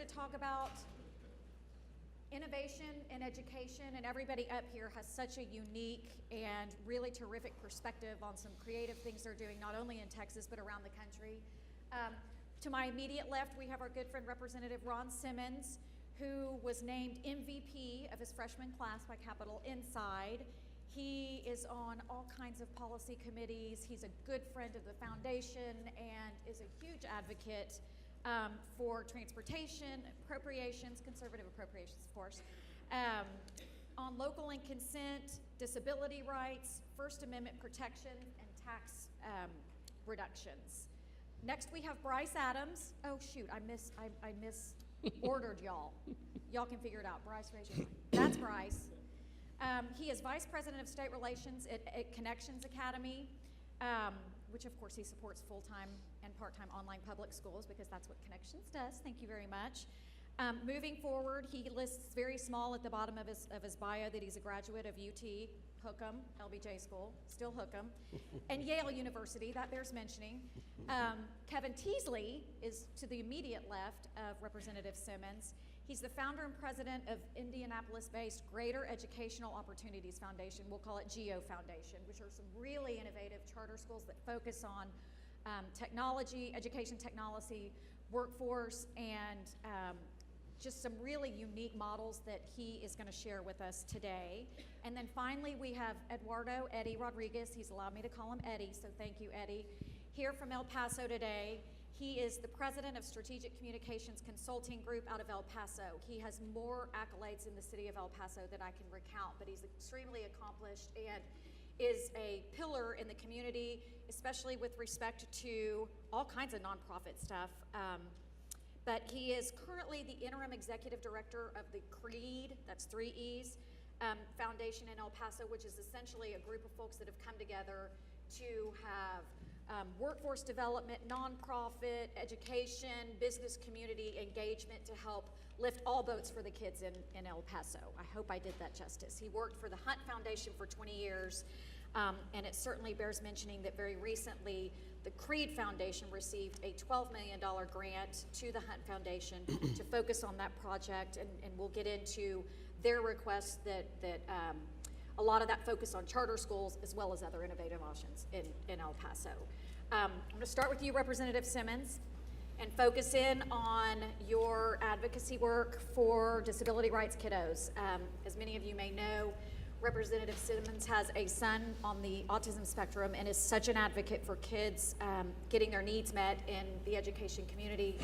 to talk about innovation in education, and everybody up here has such a unique and really terrific perspective on some creative things they're doing, not only in Texas, but around the country. To my immediate left, we have our good friend, Representative Ron Simmons, who was named MVP of his freshman class by Capital Inside. He is on all kinds of policy committees. He's a good friend of the foundation and is a huge advocate for transportation, appropriations, conservative appropriations, of course, on local and consent, disability rights, First Amendment protection, and tax reductions. Next, we have Bryce Adams. Oh shoot, I misordered y'all. Y'all can figure it out. Bryce, raise your hand. That's Bryce. He is Vice President of State Relations at Connections Academy, which of course he supports full-time and part-time online public schools because that's what Connections does. Thank you very much. Moving forward, he lists very small at the bottom of his bio that he's a graduate of UT, Hookham, LBJ School, still Hookham, and Yale University, that bears mentioning. Kevin Teasley is to the immediate left of Representative Simmons. He's the founder and president of Indianapolis-based Greater Educational Opportunities Foundation. We'll call it Gio Foundation, which are some really innovative charter schools that focus on technology, education technology, workforce, and just some really unique models that he is going to share with us today. And then finally, we have Eduardo, Eddie Rodriguez. He's allowed me to call him Eddie, so thank you, Eddie. Here from El Paso today. He is the president of Strategic Communications Consulting Group out of El Paso. He has more accolades in the city of El Paso that I can recount, but he's extremely accomplished and is a pillar in the community, especially with respect to all kinds of nonprofit stuff. But he is currently the interim executive director of the CREEED, that's 3 E's, Foundation in El Paso, which is essentially a group of folks that have come together to have workforce development, nonprofit, education, business community engagement to help lift all boats for the kids in El Paso. I hope I did that justice. He worked for the Hunt Foundation for 20 years, and it certainly bears mentioning that very recently the CREEED Foundation received a $12 million grant to the Hunt Foundation to focus on that project, and we'll get into their request that a lot of that focus on charter schools as well as other innovative options in El Paso. I'm going to start with you, Representative Simmons, and focus in on your advocacy work for disability rights kiddos. As many of you may know, Representative Simmons has a son on the autism spectrum and is such an advocate for kids getting their needs met in the education community.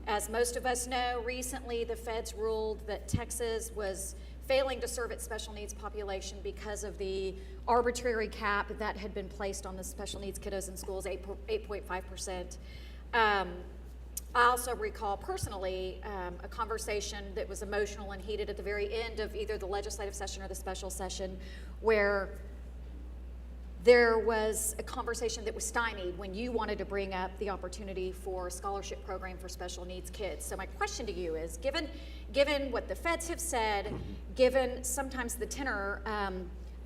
As most of us know, recently the feds ruled that Texas was failing to serve its special needs population because of the arbitrary cap that had been placed on the special needs kiddos in schools, 8.5%. I also recall personally a conversation that was emotional and heated at the very end of either the legislative session or the special session, where there was a conversation that was stymied when you wanted to bring up the opportunity for a scholarship program for special needs kids. So my question to you is, given what the feds have said, given sometimes the tenor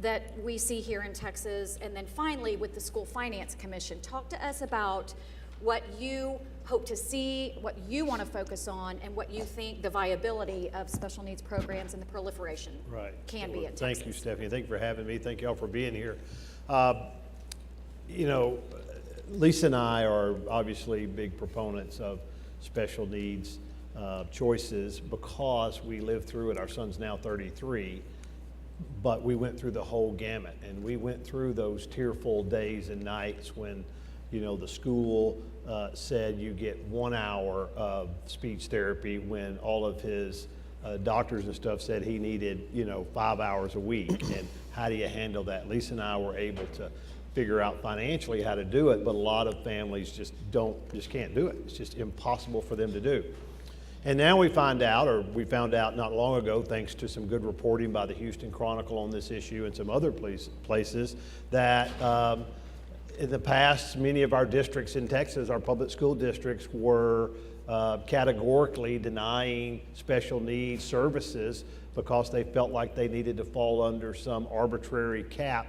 that we see here in Texas, and then finally with the School Finance Commission, talk to us about what you hope to see, what you want to focus on, and what you think the viability of special needs programs and the proliferation can be in Texas. Thank you, Stephanie. Thank you for having me. Thank you all for being here. You know, Lisa and I are obviously big proponents of special needs choices because we lived through it. Our son's now 33, but we went through the whole gamut, and we went through those tearful days and nights when, you know, the school said you get 1 hour of speech therapy when all of his doctors and stuff said he needed, you know, 5 hours a week. And how do you handle that? Lisa and I were able to figure out financially how to do it, but a lot of families just can't do it. It's just impossible for them to do. And now we found out not long ago, thanks to some good reporting by the Houston Chronicle on this issue and some other places, that in the past, many of our districts in Texas, our public school districts, were categorically denying special needs services because they felt like they needed to fall under some arbitrary cap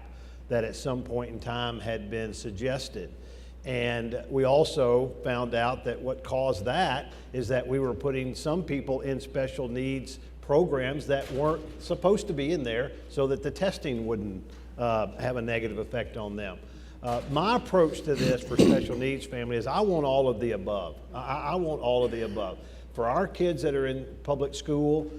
that at some point in time had been suggested. And we also found out that what caused that is that we were putting some people in special needs programs that weren't supposed to be in there, so that the testing wouldn't have a negative effect on them. My approach to this for special needs family is I want all of the above. I want all of the above. For our kids that are in public school,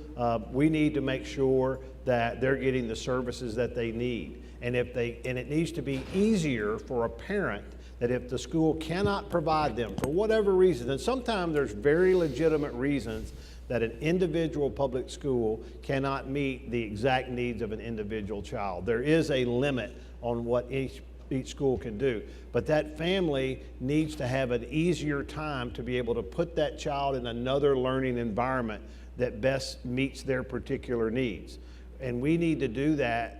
we need to make sure that they're getting the services that they need. And it needs to be easier for a parent that if the school cannot provide them for whatever reason, and sometimes there's very legitimate reasons that an individual public school cannot meet the exact needs of an individual child. There is a limit on what each school can do. But that family needs to have an easier time to be able to put that child in another learning environment that best meets their particular needs. And we need to do that.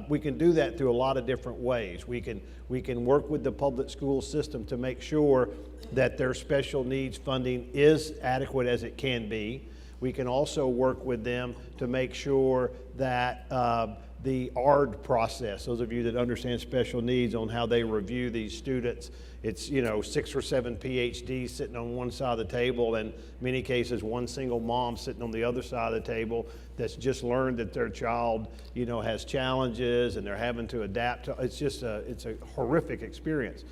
We can do that through a lot of different ways. We can work with the public school system to make sure that their special needs funding is adequate as it can be. We can also work with them to make sure that the ARD process, those of you that understand special needs, on how they review these students, it's 6 or 7 PhDs sitting on one side of the table, and in many cases one single mom sitting on the other side of the table that's just learned that their child has challenges and they're having to adapt to. It's a horrific experience.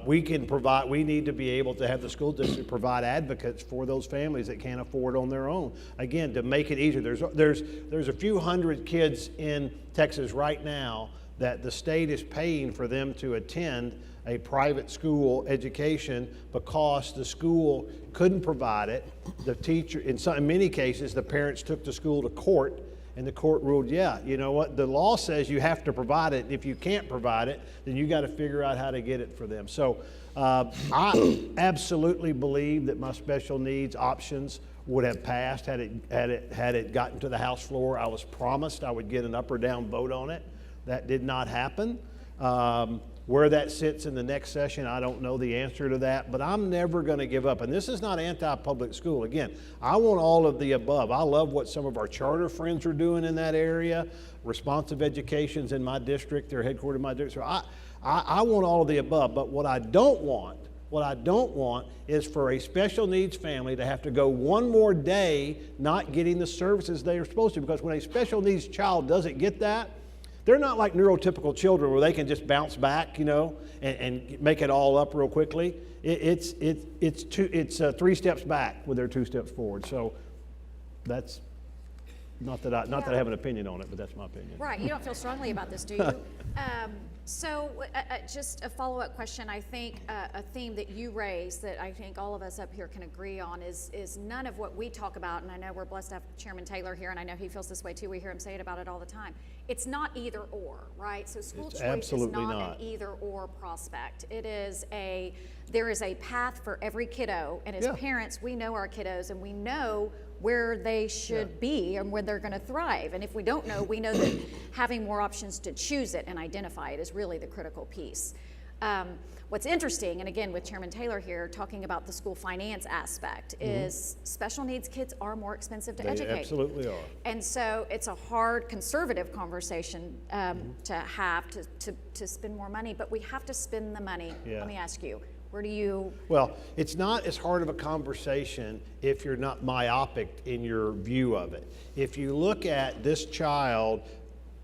We need to be able to have the school district provide advocates for those families that can't afford on their own. Again, to make it easier. There's a few hundred kids in Texas right now that the state is paying for them to attend a private school education because the school couldn't provide it. The teacher, in many cases, the parents took the school to court, and the court ruled, yeah, you know what, the law says you have to provide it. If you can't provide it, then you got to figure out how to get it for them. So I absolutely believe that my special needs options would have passed had it gotten to the House floor. I was promised I would get an up or down vote on it. That did not happen. Where that sits in the next session, I don't know the answer to that, but I'm never going to give up. And this is not anti-public school. Again, I want all of the above. I love what some of our charter friends are doing in that area. Responsive Education's in my district. They're headquartered in my district. So I want all of the above. But what I don't want is for a special needs family to have to go one more day not getting the services they are supposed to. Because when a special needs child doesn't get that, they're not like neurotypical children where they can just bounce back, and make it all up real quickly. It's 3 steps back when they're 2 steps forward. So that's not that I have an opinion on it, but that's my opinion. Right. You don't feel strongly about this, do you? So just a follow-up question. I think a theme that you raised that I think all of us up here can agree on is none of what we talk about, and I know we're blessed to have Chairman Taylor here, and I know he feels this way too. We hear him say it about it all the time. It's not either or, right? So school choice is not an either or prospect. There is a path for every kiddo, and as parents, we know our kiddos, and we know where they should be and where they're going to thrive. And if we don't know, we know that having more options to choose it and identify it is really the critical piece. What's interesting, and again with Chairman Taylor here talking about the school finance aspect, is special needs kids are more expensive to educate. They absolutely are. And so it's a hard conservative conversation to have to spend more money, but we have to spend the money. Let me ask you, where do you? Well, it's not as hard of a conversation if you're not myopic in your view of it. If you look at this child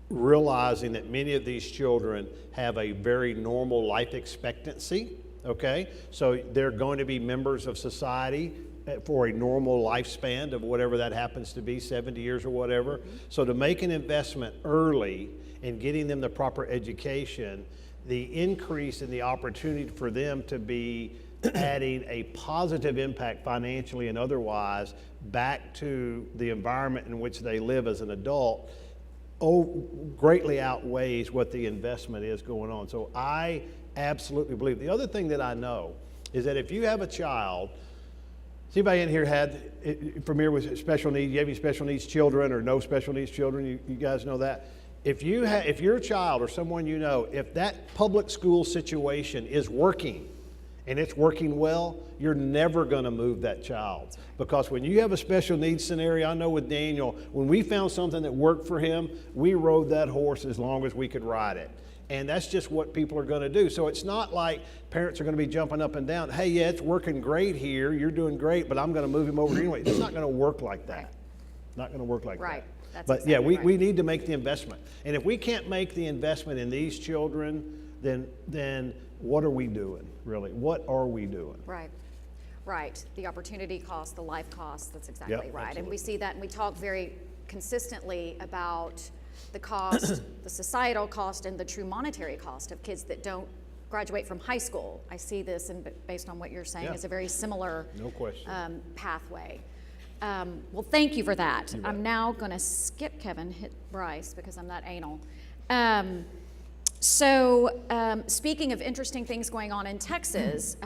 realizing that many of these children have a very normal life expectancy, okay? So they're going to be members of society for a normal lifespan of whatever that happens to be, 70 years or whatever. So to make an investment early in getting them the proper education, the increase in the opportunity for them to be adding a positive impact financially and otherwise back to the environment in which they live as an adult greatly outweighs what the investment is going on. So I absolutely believe. The other thing that I know is that if you have a child, has anybody in here familiar with special needs? You have any special needs children or no special needs children? You guys know that? If your child or someone you know, if that public school situation is working and it's working well, you're never going to move that child. Because when you have a special needs scenario, I know with Daniel, when we found something that worked for him, we rode that horse as long as we could ride it. And that's just what people are going to do. So it's not like parents are going to be jumping up and down. Hey, yeah, it's working great here. You're doing great, but I'm going to move him over here anyway. It's not going to work like that. Right. Not going to work like Right. that. That's But exactly yeah, right. we need to make the investment. And if we can't make the investment in these children, then what are we doing, really? What are we doing? Right. Right. The opportunity cost, the life cost, that's exactly Yep, right. And absolutely. we see that, and we talk very consistently about the cost, the societal cost, and the true monetary cost of kids that don't graduate from high school. I see this, and based on what you're saying, Yeah. is a very similar No question. pathway. Well, thank you for that. You bet. I'm now going to skip Kevin, hit Bryce, because I'm that anal. Speaking of interesting things going on in Texas,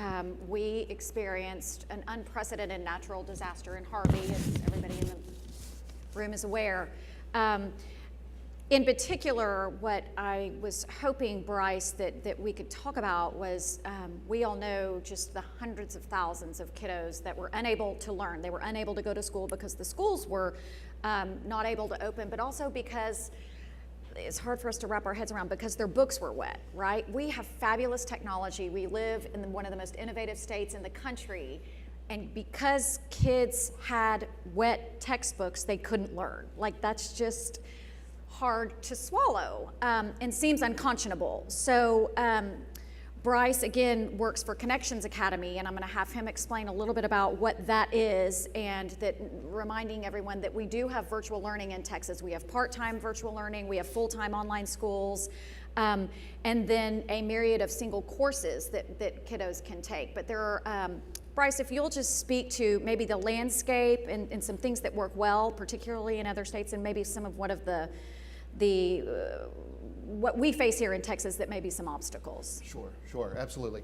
we experienced an unprecedented natural disaster in Harvey, as everybody in the room is aware. In particular, what I was hoping, Bryce, that we could talk about was, we all know just the hundreds of thousands of kiddos that were unable to learn. They were unable to go to school because the schools were not able to open, but also because it's hard for us to wrap our heads around, because their books were wet, right? We have fabulous technology. We live in one of the most innovative states in the country, and because kids had wet textbooks, they couldn't learn. Like, that's just hard to swallow and seems unconscionable. So Bryce, again, works for Connections Academy, and I'm going to have him explain a little bit about what that is, and that reminding everyone that we do have virtual learning in Texas. We have part-time virtual learning, we have full-time online schools, and then a myriad of single courses that kiddos can take. But there are, Bryce, if you'll just speak to maybe the landscape and some things that work well, particularly in other states, and maybe some of what we face here in Texas that may be some obstacles. Sure, absolutely.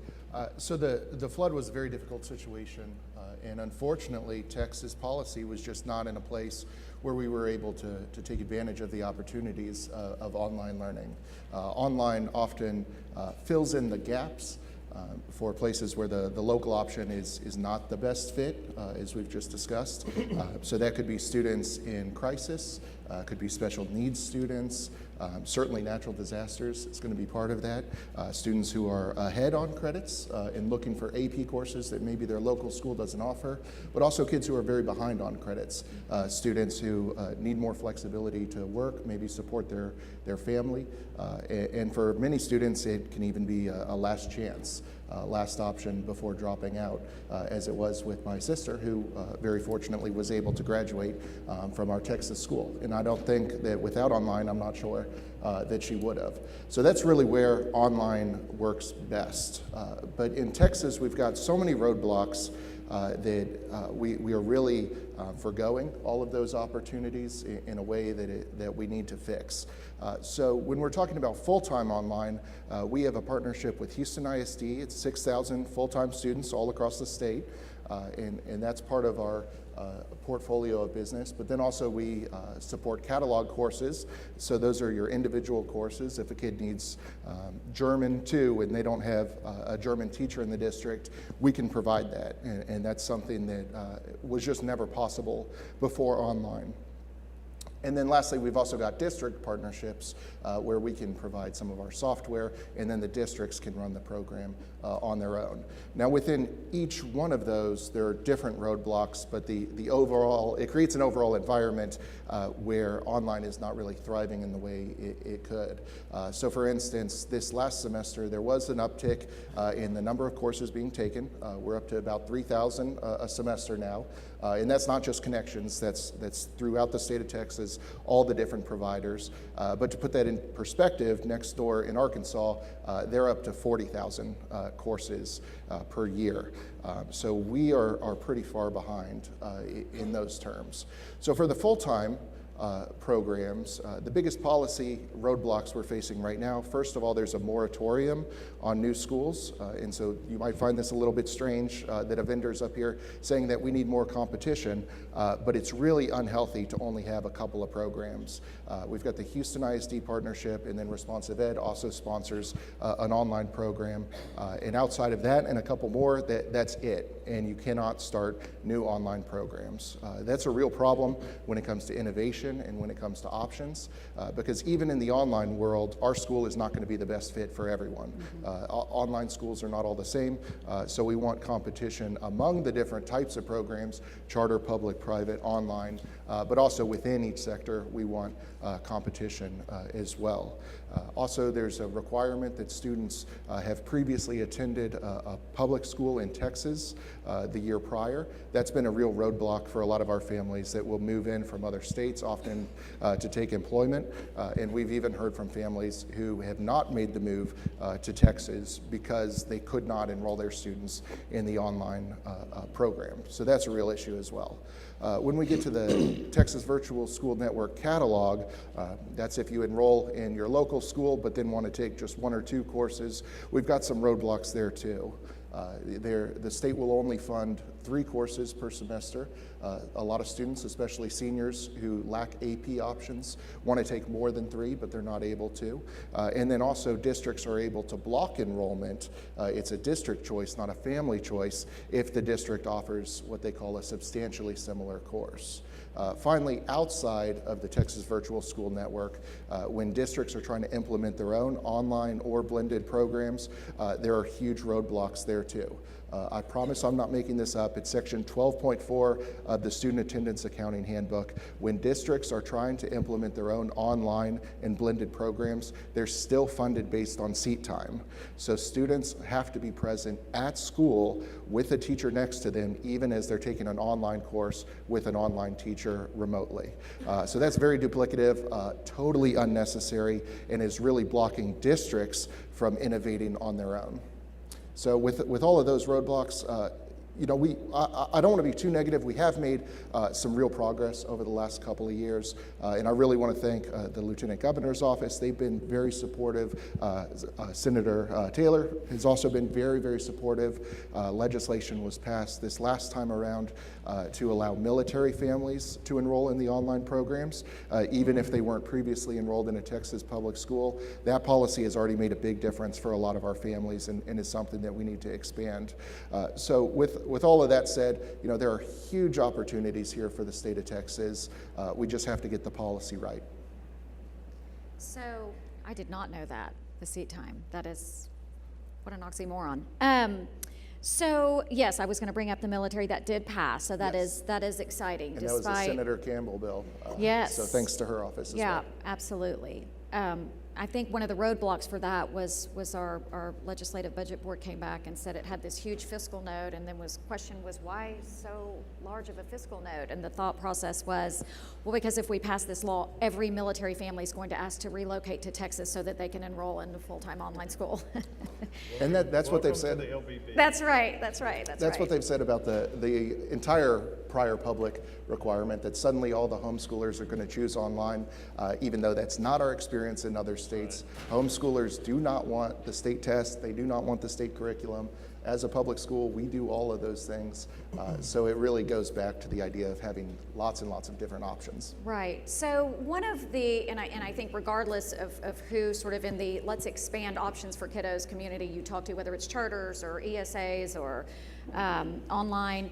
So the flood was a very difficult situation, and unfortunately, Texas policy was just not in a place where we were able to take advantage of the opportunities of online learning. Online often fills in the gaps for places where the local option is not the best fit, as we've just discussed. So that could be students in crisis, could be special needs students, certainly natural disasters is going to be part of that. Students who are ahead on credits and looking for AP courses that maybe their local school doesn't offer, but also kids who are very behind on credits. Students who need more flexibility to work, maybe support their family. And for many students, it can even be a last chance. Last option before dropping out, as it was with my sister, who very fortunately was able to graduate from our Texas school. And I don't think that without online, I'm not sure that she would have. So that's really where online works best. But in Texas, we've got so many roadblocks that we are really forgoing all of those opportunities in a way that we need to fix. So when we're talking about full-time online, we have a partnership with Houston ISD. It's 6,000 full-time students all across the state, and that's part of our portfolio of business. But then also we support catalog courses. So those are your individual courses. If a kid needs German too, and they don't have a German teacher in the district, we can provide that. And that's something that was just never possible before online. And then lastly, we've also got district partnerships where we can provide some of our software, and then the districts can run the program on their own. Now within each one of those, there are different roadblocks, but the overall, it creates an overall environment where online is not really thriving in the way it could. So for instance, this last semester, there was an uptick in the number of courses being taken. We're up to about 3,000 a semester now. And that's not just Connections, that's throughout the state of Texas, all the different providers. But to put that in perspective, next door in Arkansas, they're up to 40,000 courses per year. So we are pretty far behind in those terms. So for the full-time programs, the biggest policy roadblocks we're facing right now, first of all, there's a moratorium on new schools, and so you might find this a little bit strange that a vendor's up here saying that we need more competition, but it's really unhealthy to only have a couple of programs. We've got the Houston ISD partnership, and then Responsive Ed also sponsors an online program, and outside of that and a couple more, that's it, and you cannot start new online programs. That's a real problem when it comes to innovation competition and when it comes to options, because even in the online world, our school is not going to be the best fit for everyone. Online schools are not all the same, so we want competition among the different types of programs, charter, public, private, online, but also within each sector, we want competition as well. Also, there's a requirement that students have previously attended a public school in Texas the year prior. That's been a real roadblock for a lot of our families that will move in from other states, often to take employment. And we've even heard from families who have not made the move to Texas because they could not enroll their students in the online program. So that's a real issue as well. When we get to the Texas Virtual School Network catalog, that's if you enroll in your local school but then want to take just 1 or 2 courses. We've got some roadblocks there too. The state will only fund 3 courses per semester. A lot of students, especially seniors who lack AP options, want to take more than 3, but they're not able to. And then also districts are able to block enrollment. It's a district choice, not a family choice, if the district offers what they call a substantially similar course. Finally, outside of the Texas Virtual School Network, when districts are trying to implement their own online or blended programs, there are huge roadblocks there too. I promise I'm not making this up. It's section 12.4 of the Student Attendance Accounting Handbook. When districts are trying to implement their own online and blended programs, they're still funded based on seat time. So students have to be present at school with a teacher next to them, even as they're taking an online course with an online teacher remotely. So that's very duplicative, totally unnecessary, and is really blocking districts from innovating on their own. So with all of those roadblocks, I don't want to be too negative. We have made some real progress over the last couple of years, and I really want to thank the Lieutenant Governor's office. They've been very supportive. Senator Taylor has also been very, very supportive. Legislation was passed this last time around to allow military families to enroll in the online programs, even if they weren't previously enrolled in a Texas public school. That policy has already made a big difference for a lot of our families and is something that we need to expand. So with all of that said, there are huge opportunities here for the state of Texas. We just have to get the policy right. So I did not know that, the seat time. That is, what an oxymoron. So yes, I was going to bring up the military. That did pass, so that Yes. is exciting. And that was a Senator Campbell bill. Yes. So thanks to her office as well. Yeah, absolutely. I think one of the roadblocks for that was our legislative budget board came back and said it had this huge fiscal note, and then question was why so large of a fiscal note? And the thought process was, well, because if we pass this law, every military family is going to ask to relocate to Texas so that they can enroll in the full-time online school. And that's what they've said. That's right. That's What they've said about the entire prior public requirement, that suddenly all the homeschoolers are going to choose online, even though that's not our experience in other states. Homeschoolers do not want the state test. They do not want the state curriculum. As a public school, we do all of those things. So it really goes back to the idea of having lots and lots of different options. Right. So one of the, and I think regardless of who sort of in the let's expand options for kiddos community you talk to, whether it's charters or ESAs or online,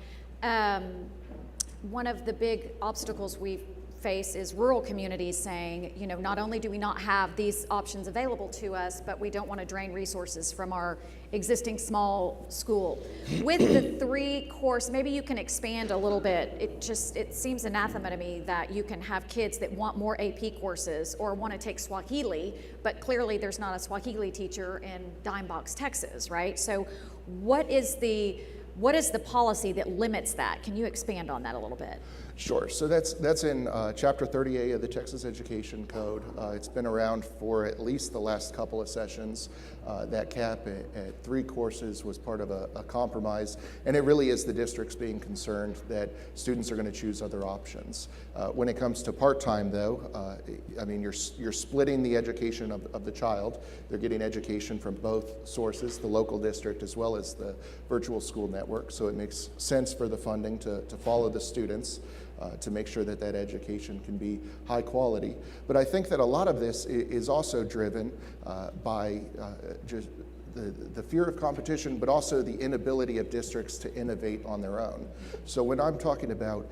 one of the big obstacles we face is rural communities saying, not only do we not have these options available to us, but we don't want to drain resources from our existing small school. With the 3 course, maybe you can expand a little bit. It seems anathema to me that you can have kids that want more AP courses or want to take Swahili, but clearly there's not a Swahili teacher in Dime Box, Texas, right? So what is the policy that limits that? Can you expand on that a little bit? Sure. So that's in Chapter 30A of the Texas Education Code. It's been around for at least the last couple of sessions. That cap at 3 courses was part of a compromise, and it really is the districts being concerned that students are going to choose other options. When it comes to part-time, though, you're splitting the education of the child. They're getting education from both sources, the local district as well as the virtual school network, so it makes sense for the funding to follow the students. To make sure that education can be high quality. But I think that a lot of this is also driven by just the fear of competition, but also the inability of districts to innovate on their own. So when I'm talking about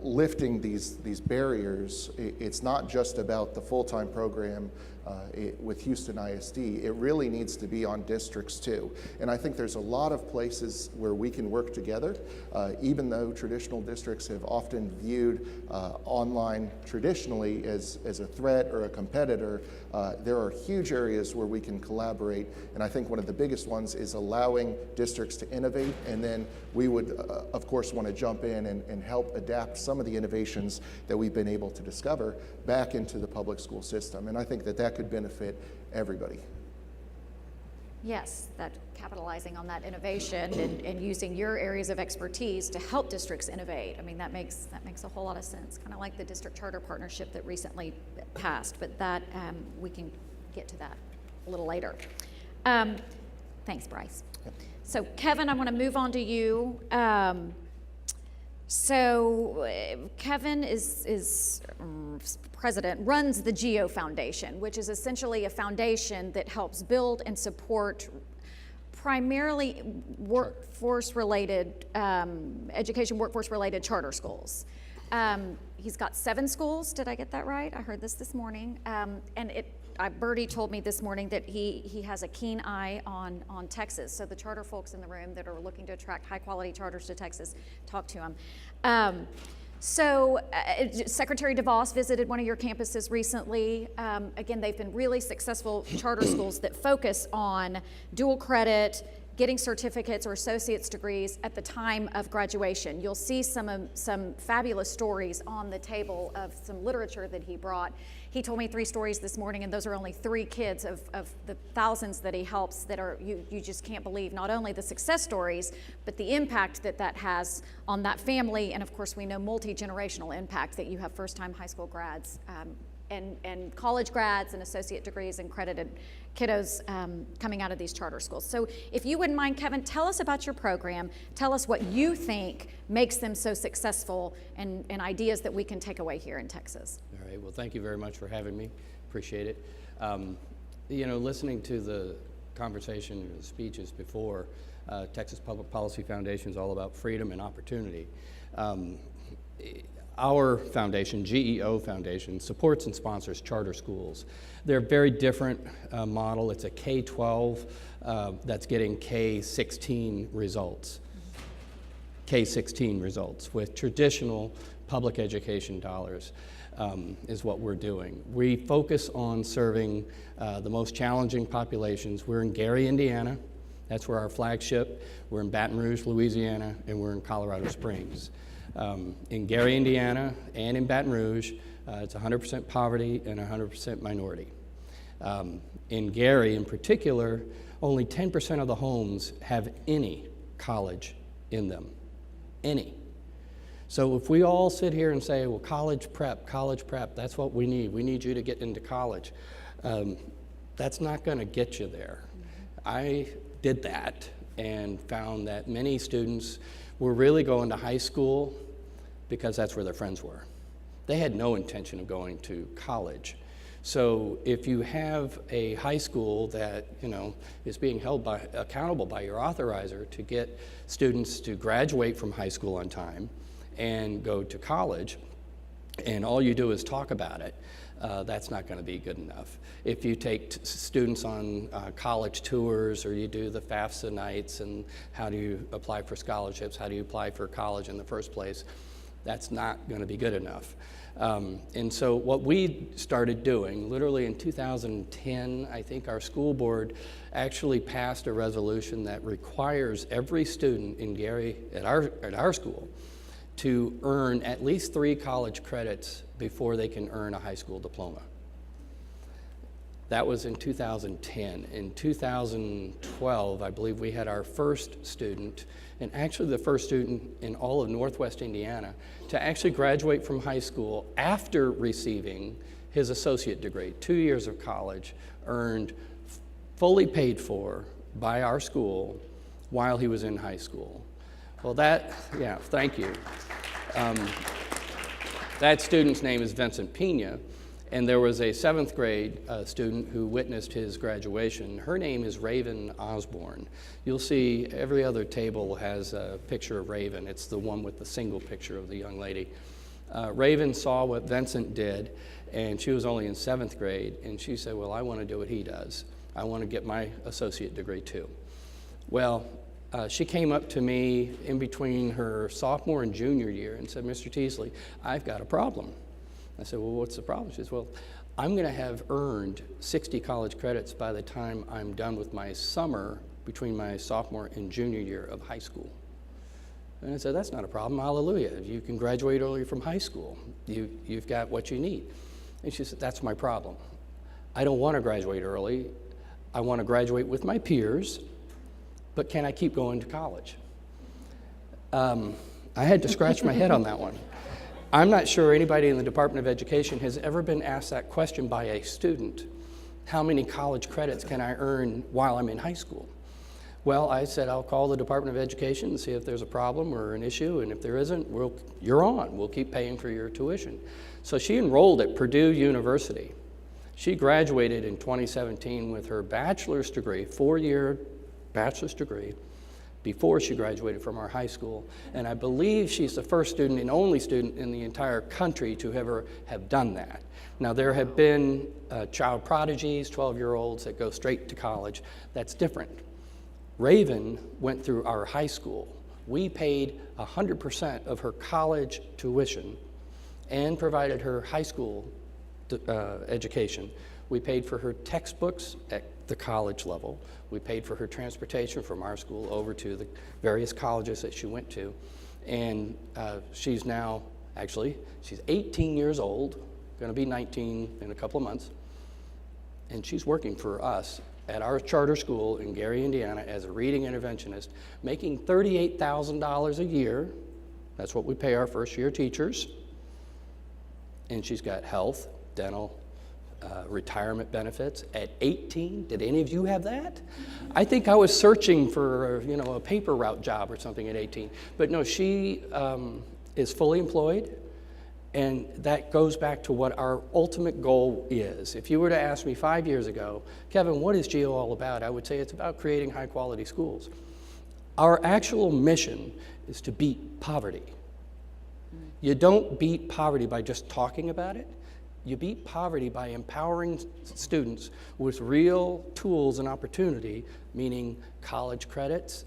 lifting these barriers, it's not just about the full-time program with Houston ISD. It really needs to be on districts too. And I think there's a lot of places where we can work together, even though traditional districts have often viewed online traditionally as a threat or a competitor. There are huge areas where we can collaborate, and I think one of the biggest ones is allowing districts to innovate, and then we would, of course, want to jump in and help adapt some of the innovations that we've been able to discover back into the public school system, and I think that could benefit everybody. Yes, that capitalizing on that innovation and using your areas of expertise to help districts innovate. I mean, that makes a whole lot of sense, kind of like the district charter partnership that recently passed, but that we can get to that a little later. Thanks, Bryce. Yep. So Kevin, I want to move on to you. Kevin is president, runs the Gio Foundation, which is essentially a foundation that helps build and support primarily workforce-related, education workforce-related charter schools. He's got 7 schools. Did I get that right? I heard this morning. And Bertie told me this morning that he has a keen eye on Texas. So the charter folks in the room that are looking to attract high-quality charters to Texas, talk to him. Secretary DeVos visited one of your campuses recently. Again, they've been really successful charter schools that focus on dual credit, getting certificates or associate's degrees at the time of graduation. You'll see some fabulous stories on the table of some literature that he brought. He told me 3 stories this morning, and those are only 3 kids of the thousands that he helps that are, you just can't believe not only the success stories, but the impact that has on that family, and of course we know multi-generational impact that you have first-time high school grads and college grads and associate degrees and credited kiddos coming out of these charter schools. So if you wouldn't mind, Kevin, tell us about your program. Tell us what you think makes them so successful and ideas that we can take away here in Texas. All right, well, thank you very much for having me. Appreciate it. Listening to the conversation or the speeches before, Texas Public Policy Foundation is all about freedom and opportunity. Our foundation, GEO Foundation, supports and sponsors charter schools. They're a very different model. It's a K-12 that's getting K-16 results. K-16 results with traditional public education dollars is what we're doing. We focus on serving the most challenging populations. We're in Gary, Indiana. That's where our flagship. We're in Baton Rouge, Louisiana, and we're in Colorado Springs. In Gary, Indiana, and in Baton Rouge, it's 100% poverty and 100% minority. In Gary, in particular, only 10% of the homes have any college in them. Any. So if we all sit here and say, well, college prep, that's what we need you to get into college, that's not going to get you there. I did that and found that many students were really going to high school because that's where their friends were. They had no intention of going to college. So if you have a high school that is being held accountable by your authorizer to get students to graduate from high school on time and go to college, and all you do is talk about it, that's not going to be good enough. If you take students on college tours, or you do the FAFSA nights and how do you apply for scholarships, how do you apply for college in the first place, that's not going to be good enough. And so what we started doing, literally in 2010, I think our school board actually passed a resolution that requires every student in Gary at our school to earn at least 3 college credits before they can earn a high school diploma. That was in 2010. In 2012, I believe we had our first student, and actually the first student in all of Northwest Indiana, to actually graduate from high school after receiving his associate degree, 2 years of college, earned fully paid for by our school while he was in high school. Well, thank you. That student's name is Vincent Pena, And there was a 7th grade student who witnessed his graduation. Her name is Raven Osborne. You'll see every other table has a picture of Raven. It's the one with the single picture of the young lady. Raven saw what Vincent did, and she was only in 7th grade, and she said, well, I want to do what he does. I want to get my associate degree too. Well, she came up to me in between her sophomore and junior year and said, Mr. Teasley, I've got a problem. I said, well, what's the problem? She says, well, I'm going to have earned 60 college credits by the time I'm done with my summer between my sophomore and junior year of high school. And I said, that's not a problem, hallelujah. You can graduate early from high school. You've got what you need. And she said, that's my problem. I don't want to graduate early. I want to graduate with my peers, but can I keep going to college? I had to scratch my head on that one. I'm not sure anybody in the Department of Education has ever been asked that question by a student. How many college credits can I earn while I'm in high school? Well, I said, I'll call the Department of Education and see if there's a problem or an issue, and if there isn't, you're on. We'll keep paying for your tuition. So she enrolled at Purdue University. She graduated in 2017 with her bachelor's degree, 4-year bachelor's degree, before she graduated from our high school. And I believe she's the first student and only student in the entire country to ever have done that. Now, there have been child prodigies, 12-year-olds that go straight to college. That's different. Raven went through our high school. We paid 100% of her college tuition and provided her high school education. We paid for her textbooks at the college level. We paid for her transportation from our school over to the various colleges that she went to. And she's now, she's 18 years old, gonna be 19 in a couple of months. And she's working for us at our charter school in Gary, Indiana as a reading interventionist, making $38,000 a year. That's what we pay our first-year teachers. And she's got health, dental, retirement benefits at 18. Did any of you have that? I think I was searching for, a paper route job or something at 18. But no, she is fully employed, and that goes back to what our ultimate goal is. If you were to ask me 5 years ago, Kevin, what is Gio all about? I would say it's about creating high-quality schools. Our actual mission is to beat poverty. You don't beat poverty by just talking about it. You beat poverty by empowering students with real tools and opportunity, meaning college credits,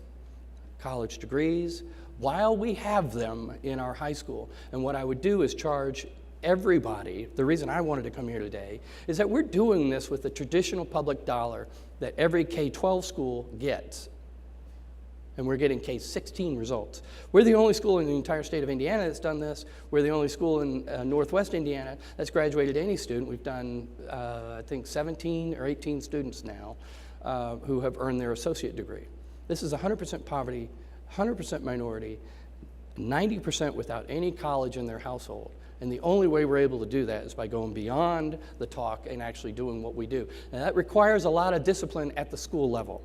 college degrees, while we have them in our high school. And what I would do is charge everybody, the reason I wanted to come here today, is that we're doing this with the traditional public dollar that every K-12 school gets. And we're getting K-16 results. We're the only school in the entire state of Indiana that's done this. We're the only school in Northwest Indiana that's graduated any student. We've done, I think, 17 or 18 students now who have earned their associate degree. This is 100% poverty, 100% minority, 90% without any college in their household. And the only way we're able to do that is by going beyond the talk and actually doing what we do. And that requires a lot of discipline at the school level.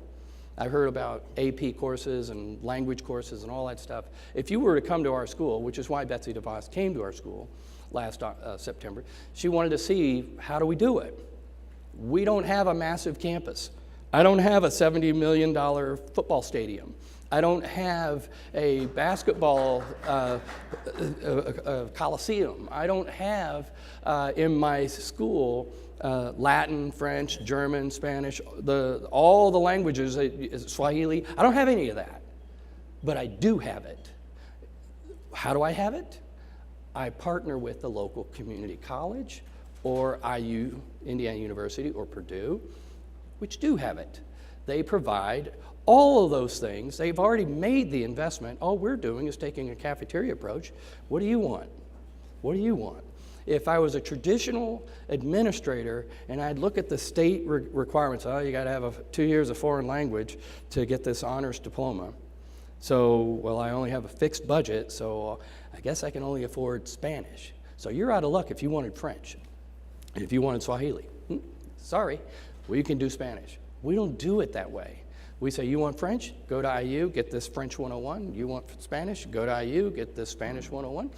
I've heard about AP courses and language courses and all that stuff. If you were to come to our school, which is why Betsy DeVos came to our school last September, she wanted to see, how do we do it? We don't have a massive campus. I don't have a $70 million football stadium. I don't have a basketball coliseum. I don't have in my school Latin, French, German, Spanish, all the languages, Swahili. I don't have any of that, but I do have it. How do I have it? I partner with the local community college or IU, Indiana University, or Purdue, which do have it. They provide all of those things. They've already made the investment. All we're doing is taking a cafeteria approach. What do you want? What do you want? If I was a traditional administrator and I'd look at the state requirements, you got to have 2 years of foreign language to get this honors diploma. So, well, I only have a fixed budget, so I guess I can only afford Spanish. So you're out of luck if you wanted French. And if you wanted Swahili, sorry, well, you can do Spanish. We don't do it that way. We say, you want French? Go to IU, get this French 101. You want Spanish? Go to IU, get this Spanish 101.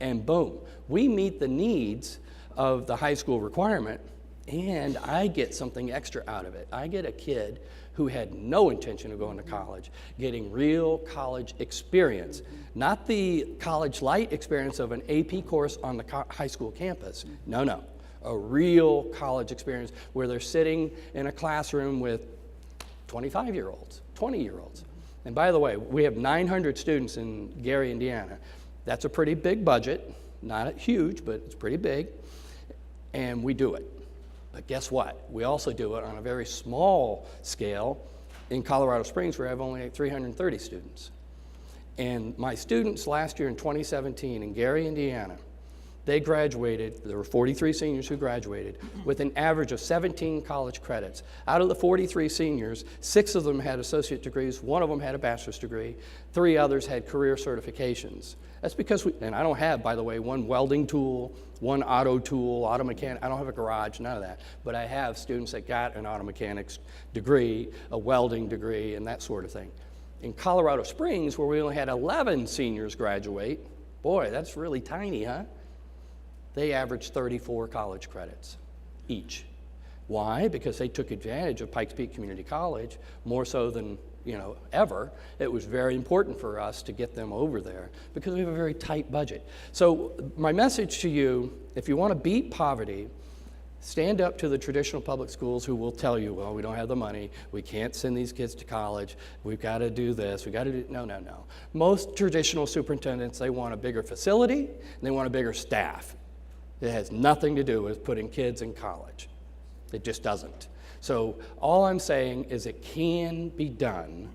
And boom, we meet the needs of the high school requirement, and I get something extra out of it. I get a kid who had no intention of going to college, getting real college experience. Not the college light experience of an AP course on the high school campus. No. A real college experience where they're sitting in a classroom with 25-year-olds, 20-year-olds. And by the way, we have 900 students in Gary, Indiana. That's a pretty big budget. Not huge, but it's pretty big. And we do it. But guess what? We also do it on a very small scale in Colorado Springs, where I have only 330 students. And my students last year in 2017 in Gary, Indiana, they graduated, there were 43 seniors who graduated, with an average of 17 college credits. Out of the 43 seniors, 6 of them had associate degrees, 1 of them had a bachelor's degree, 3 others had career certifications. That's because and I don't have, by the way, 1 welding tool, 1 auto tool, auto mechanic, I don't have a garage, none of that. But I have students that got an auto mechanics degree, a welding degree, and that sort of thing. In Colorado Springs, where we only had 11 seniors graduate, boy, that's really tiny, huh? They averaged 34 college credits each. Why? Because they took advantage of Pikes Peak Community College more so than ever. It was very important for us to get them over there because we have a very tight budget. So my message to you, if you want to beat poverty, stand up to the traditional public schools who will tell you, well, we don't have the money, we can't send these kids to college, we've got to do this, we've got to do, no. Most traditional superintendents, they want a bigger facility, and they want a bigger staff. It has nothing to do with putting kids in college. It just doesn't. So all I'm saying is it can be done.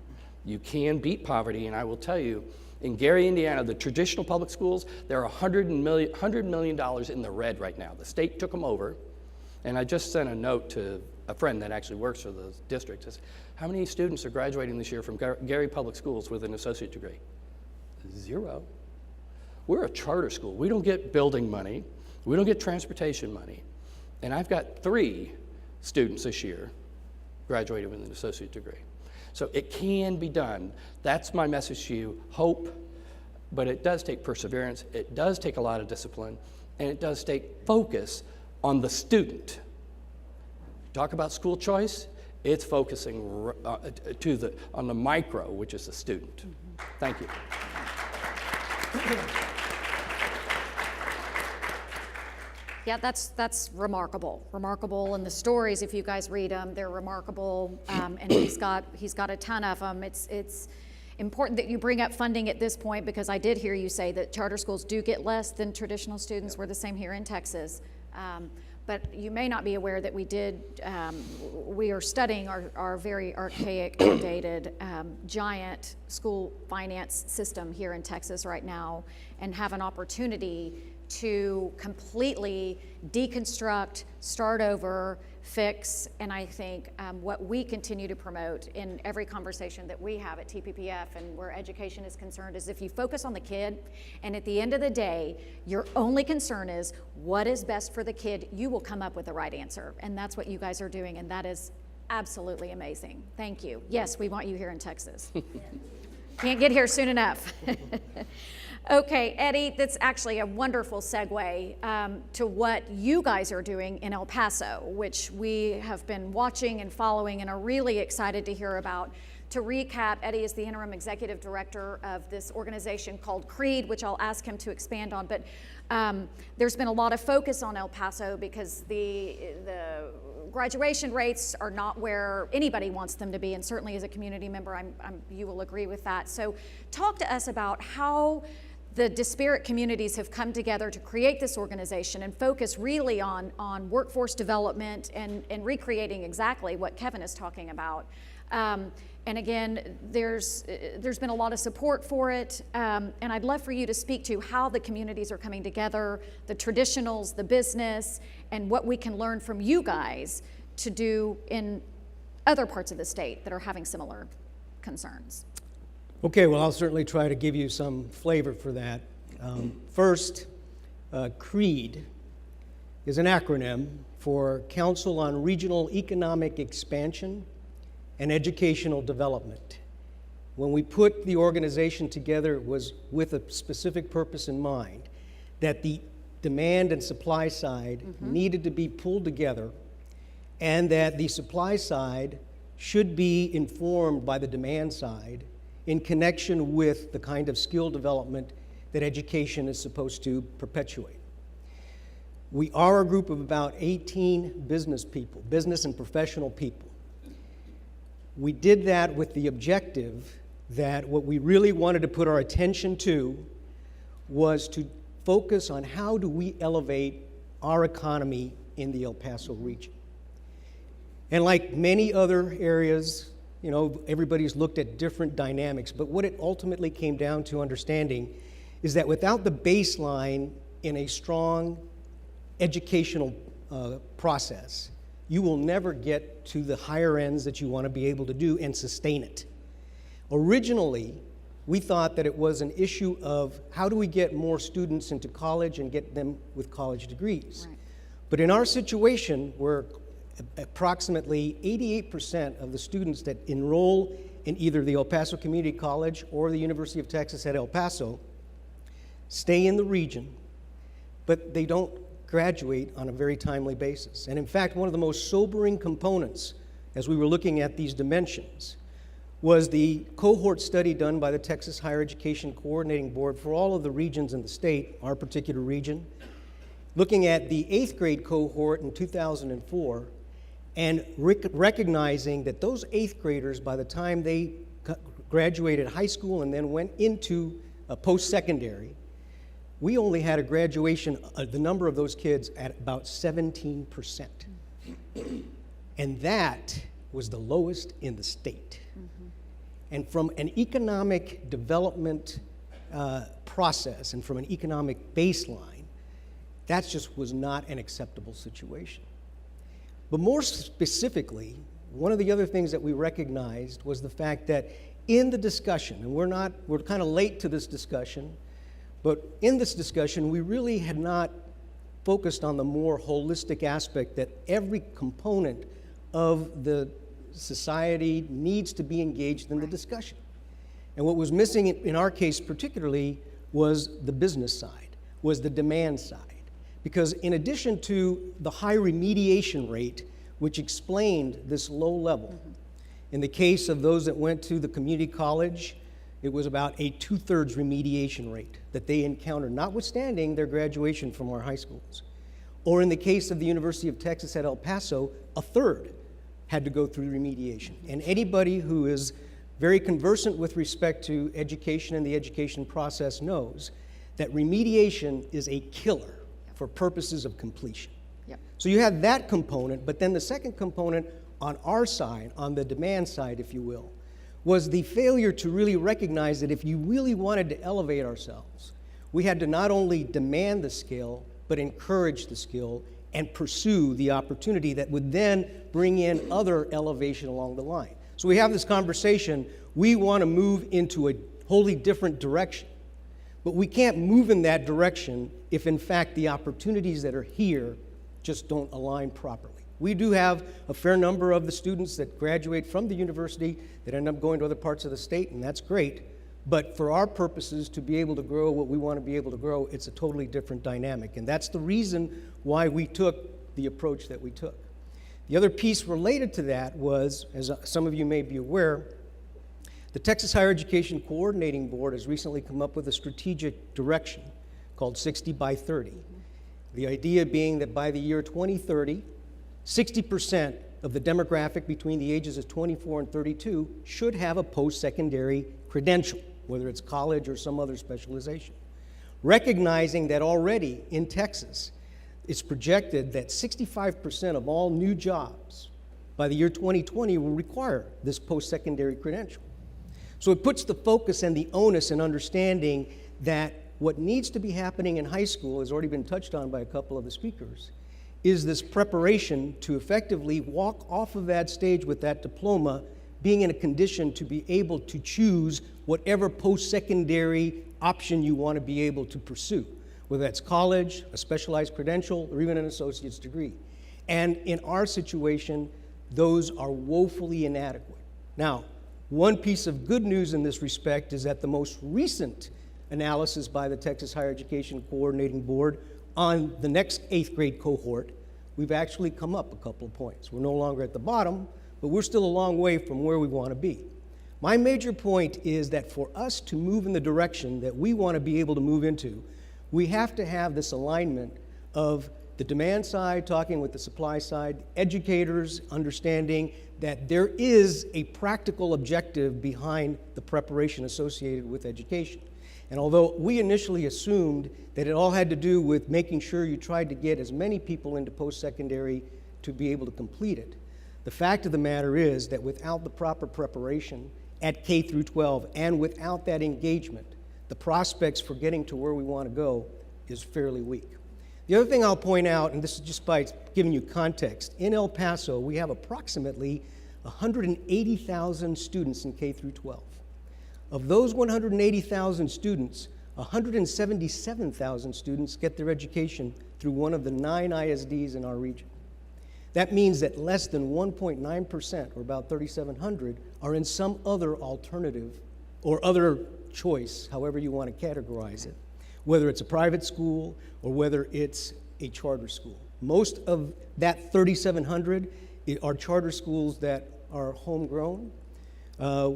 You can beat poverty, and I will tell you, in Gary, Indiana, the traditional public schools, they're $100 million in the red right now. The state took them over, and I just sent a note to a friend that actually works for the district. Says, how many students are graduating this year from Gary Public Schools with an associate degree? 0. We're a charter school. We don't get building money. We don't get transportation money. And I've got 3 students this year graduated with an associate degree. So it can be done. That's my message to you. Hope, but it does take perseverance. It does take a lot of discipline, and it does take focus on the student. Talk about school choice, it's focusing on the micro, which is the student. Thank you. Yeah, that's remarkable. Remarkable, and the stories, if you guys read them, they're remarkable. And he's got a ton of them. It's important that you bring up funding at this point, because I did hear you say that charter schools do get less than traditional students. We're the same here in Texas. But you may not be aware that we are studying our very archaic, outdated, giant school finance system here in Texas right now, and have an opportunity to completely deconstruct, start over, fix, and I think what we continue to promote in every conversation that we have at TPPF and where education is concerned is if you focus on the kid, and at the end of the day, your only concern is what is best for the kid, you will come up with the right answer. And that's what you guys are doing, and that is absolutely amazing. Thank you. Yes, we want you here in Texas. Can't get here soon enough. Okay, Eddie, that's actually a wonderful segue to what you guys are doing in El Paso, which we have been watching and following and are really excited to hear about. To recap, Eddie is the interim executive director of this organization called CREEED, which I'll ask him to expand on. But there's been a lot of focus on El Paso because the graduation rates are not where anybody wants them to be, and certainly as a community member, you will agree with that. So talk to us about how the disparate communities have come together to create this organization and focus really on workforce development and recreating exactly what Kevin is talking about. And again, there's been a lot of support for it, and I'd love for you to speak to how the communities are coming together, the traditionals, the business, and what we can learn from you guys to do in other parts of the state that are having similar concerns. Okay, well, I'll certainly try to give you some flavor for that. First, CREEED is an acronym for Council on Regional Economic Expansion and Educational Development. When we put the organization together, it was with a specific purpose in mind, that the demand and supply side needed to be pulled together, and that the supply side should be informed by the demand side in connection with the kind of skill development that education is supposed to perpetuate. We are a group of about 18 business people, business and professional people. We did that with the objective that what we really wanted to put our attention to was to focus on how do we elevate our economy in the El Paso region. And like many other areas, you know, everybody's looked at different dynamics, but what it ultimately came down to understanding is that without the baseline in a strong educational process, you will never get to the higher ends that you want to be able to do and sustain it. Originally, we thought that it was an issue of how do we get more students into college and get them with college degrees. Right. But in our situation, where approximately 88% of the students that enroll in either the El Paso Community College or the University of Texas at El Paso stay in the region, but they don't graduate on a very timely basis. And in fact, one of the most sobering components as we were looking at these dimensions was the cohort study done by the Texas Higher Education Coordinating Board for all of the regions in the state, our particular region, looking at the 8th grade cohort in 2004 and recognizing that those 8th graders, by the time they graduated high school and then went into post-secondary, we only had a graduation, the number of those kids at about 17%. And that was the lowest in the state. And from an economic development process and from an economic baseline, that just was not an acceptable situation. But more specifically, one of the other things that we recognized was the fact that in the discussion, and we're kind of late to this discussion, but in this discussion, we really had not focused on the more holistic aspect that every component of the society needs to be engaged in the discussion. And what was missing in our case particularly was the business side, was the demand side. Because in addition to the high remediation rate, which explained this low level, in the case of those that went to the community college, it was about a 2/3 remediation rate that they encountered, notwithstanding their graduation from our high schools. Or in the case of the University of Texas at El Paso, 1/3 had to go through remediation. And anybody who is very conversant with respect to education and the education process knows that remediation is a killer for purposes of completion. Yep. So you have that component, but then the second component on our side, on the demand side, if you will, was the failure to really recognize that if you really wanted to elevate ourselves, we had to not only demand the skill, but encourage the skill and pursue the opportunity that would then bring in other elevation along the line. So we have this conversation, we want to move into a wholly different direction, but we can't move in that direction if in fact the opportunities that are here just don't align properly. We do have a fair number of the students that graduate from the university that end up going to other parts of the state, and that's great. But for our purposes, to be able to grow what we want to be able to grow, it's a totally different dynamic. And that's the reason why we took the approach that we took. The other piece related to that was, as some of you may be aware, the Texas Higher Education Coordinating Board has recently come up with a strategic direction called 60 by 30. The idea being that by the year 2030, 60% of the demographic between the ages of 24 and 32 should have a post-secondary credential, whether it's college or some other specialization. Recognizing that already in Texas, it's projected that 65% of all new jobs by the year 2020 will require this post-secondary credential. So it puts the focus and the onus in understanding that what needs to be happening in high school has already been touched on by a couple of the speakers, is this preparation to effectively walk off of that stage with that diploma, being in a condition to be able to choose whatever post-secondary option you want to be able to pursue, whether that's college, a specialized credential, or even an associate's degree. And in our situation, those are woefully inadequate. Now, one piece of good news in this respect is that the most recent analysis by the Texas Higher Education Coordinating Board on the next 8th grade cohort, we've actually come up a couple of points. We're no longer at the bottom, but we're still a long way from where we want to be. My major point is that for us to move in the direction that we want to be able to move into, we have to have this alignment of the demand side talking with the supply side, educators understanding that there is a practical objective behind the preparation associated with education. And although we initially assumed that it all had to do with making sure you tried to get as many people into post-secondary to be able to complete it, the fact of the matter is that without the proper preparation at K through 12 and without that engagement, the prospects for getting to where we want to go is fairly weak. The other thing I'll point out, and this is just by giving you context, in El Paso we have approximately 180,000 students in K through 12. Of those 180,000 students, 177,000 students get their education through one of the 9 ISDs in our region. That means that less than 1.9%, or about 3,700, are in some other alternative or other choice, however you want to categorize it, whether it's a private school or whether it's a charter school. Most of that 3,700 are charter schools that are homegrown.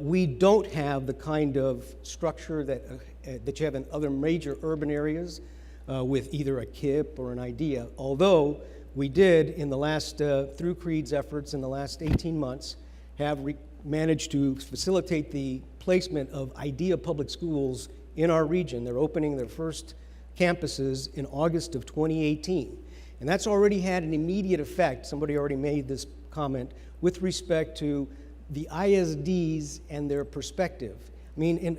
We don't have the kind of structure that you have in other major urban areas with either a KIP or an IDEA, although we did, in the last, through CREEED's efforts in the last 18 months, have managed to facilitate the placement of IDEA public schools in our region. They're opening their first campuses in August of 2018. And that's already had an immediate effect, somebody already made this comment, with respect to the ISDs and their perspective. I mean,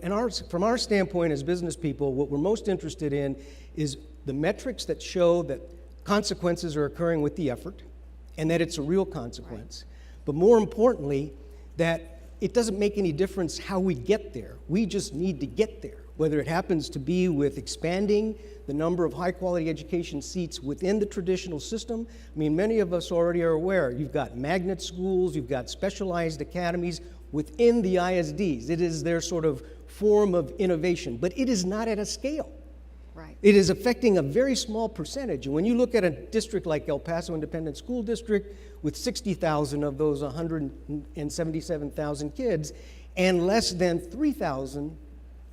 from our standpoint as business people, what we're most interested in is the metrics that show that consequences are occurring with the effort and that it's a real consequence. Right. But more importantly, that it doesn't make any difference how we get there. We just need to get there, whether it happens to be with expanding the number of high-quality education seats within the traditional system. I mean, many of us already are aware. You've got magnet schools, you've got specialized academies within the ISDs. It is their sort of form of innovation, but it is not at a scale. Right. It is affecting a very small percentage. And when you look at a district like El Paso Independent School District with 60,000 of those 177,000 kids, and less than 3,000,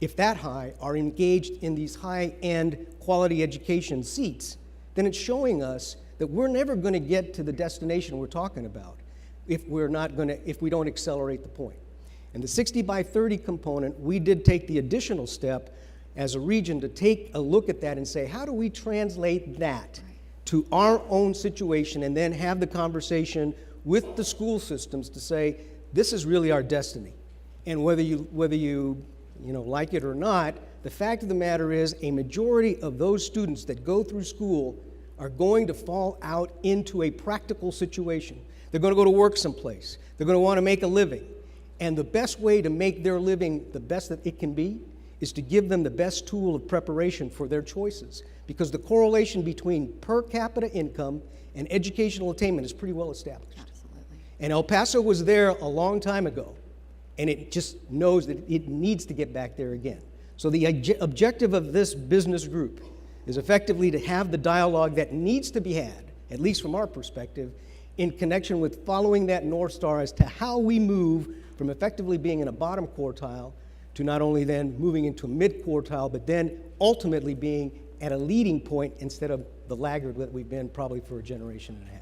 if that high, are engaged in these high-end quality education seats, then it's showing us that we're never going to get to the destination we're talking about if we don't accelerate the point. And the 60 by 30 component, we did take the additional step as a region to take a look at that and say, how do we translate that to our own situation, and then have the conversation with the school systems to say, this is really our destiny. And whether you like it or not, the fact of the matter is a majority of those students that go through school are going to fall out into a practical situation. They're going to go to work someplace. They're going to want to make a living. And the best way to make their living the best that it can be is to give them the best tool of preparation for their choices, because the correlation between per capita income and educational attainment is pretty well established. Absolutely. And El Paso was there a long time ago, and it just knows that it needs to get back there again. So the objective of this business group is effectively to have the dialogue that needs to be had, at least from our perspective, in connection with following that North Star as to how we move from effectively being in a bottom quartile to not only then moving into a mid-quartile, but then ultimately being at a leading point instead of the laggard that we've been probably for a generation and a half.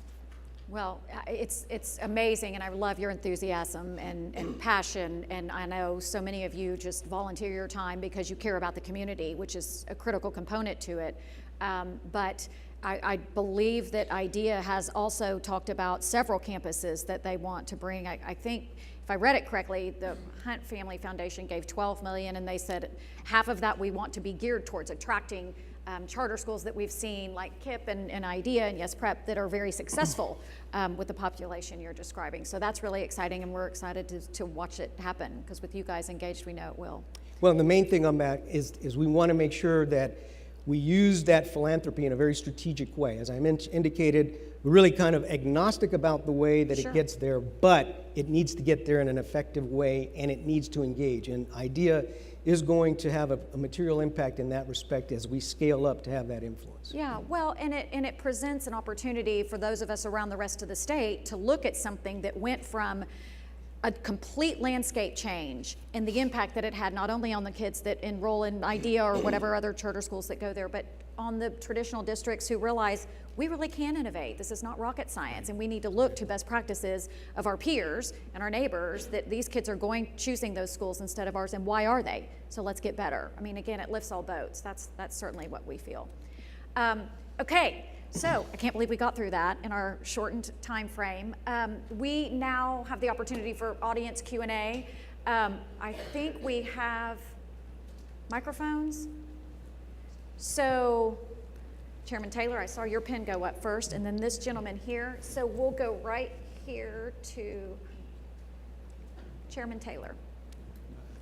Well, it's amazing, and I love your enthusiasm and passion, and I know so many of you just volunteer your time because you care about the community, which is a critical component to it. But I believe that IDEA has also talked about several campuses that they want to bring. I think, if I read it correctly, the Hunt Family Foundation gave $12 million, and they said half of that we want to be geared towards attracting charter schools that we've seen, like KIP and IDEA and Yes Prep, that are very successful with the population you're describing. So that's really exciting, and we're excited to watch it happen, because with you guys engaged, we know it will. Well, the main thing on that is we want to make sure that we use that philanthropy in a very strategic way. As I indicated, we're really kind of agnostic about the way that Sure. it gets there, but it needs to get there in an effective way, and it needs to engage. And IDEA is going to have a material impact in that respect as we scale up to have that influence. Yeah, well, and it presents an opportunity for those of us around the rest of the state to look at something that went from a complete landscape change and the impact that it had not only on the kids that enroll in IDEA or whatever other charter schools that go there, but on the traditional districts who realize we really can innovate. This is not rocket science, and we need to look to best practices of our peers and our neighbors that these kids are choosing those schools instead of ours, and why are they? So let's get better. I mean, again, it lifts all boats. That's certainly what we feel. Okay. So I can't believe we got through that in our shortened time frame. We now have the opportunity for audience Q&A. I think we have microphones. So Chairman Taylor, I saw your pen go up first, and then this gentleman here. So we'll go right here to Chairman Taylor.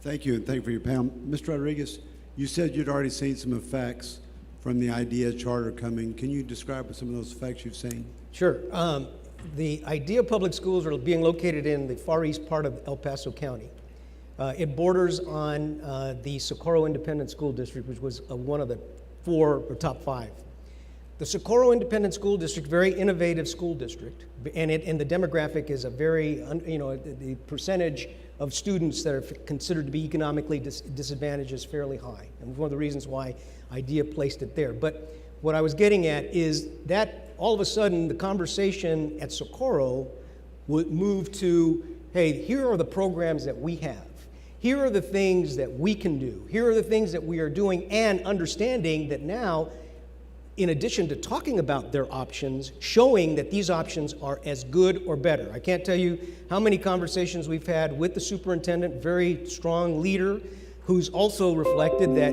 Thank you, and thank you for your panel. Mr. Rodriguez, you said you'd already seen some effects from the IDEA charter coming. Can you describe some of those effects you've seen? Sure. The IDEA public schools are being located in the far east part of El Paso County. It borders on the Socorro Independent School District, which was one of the 4 or top 5. The Socorro Independent School District, very innovative school district, and the demographic is a very, the percentage of students that are considered to be economically disadvantaged is fairly high, and one of the reasons why IDEA placed it there. But what I was getting at is that all of a sudden the conversation at Socorro would move to, hey, here are the programs that we have. Here are the things that we can do. Here are the things that we are doing, and understanding that now, in addition to talking about their options, showing that these options are as good or better. I can't tell you how many conversations we've had with the superintendent, very strong leader, who's also reflected that,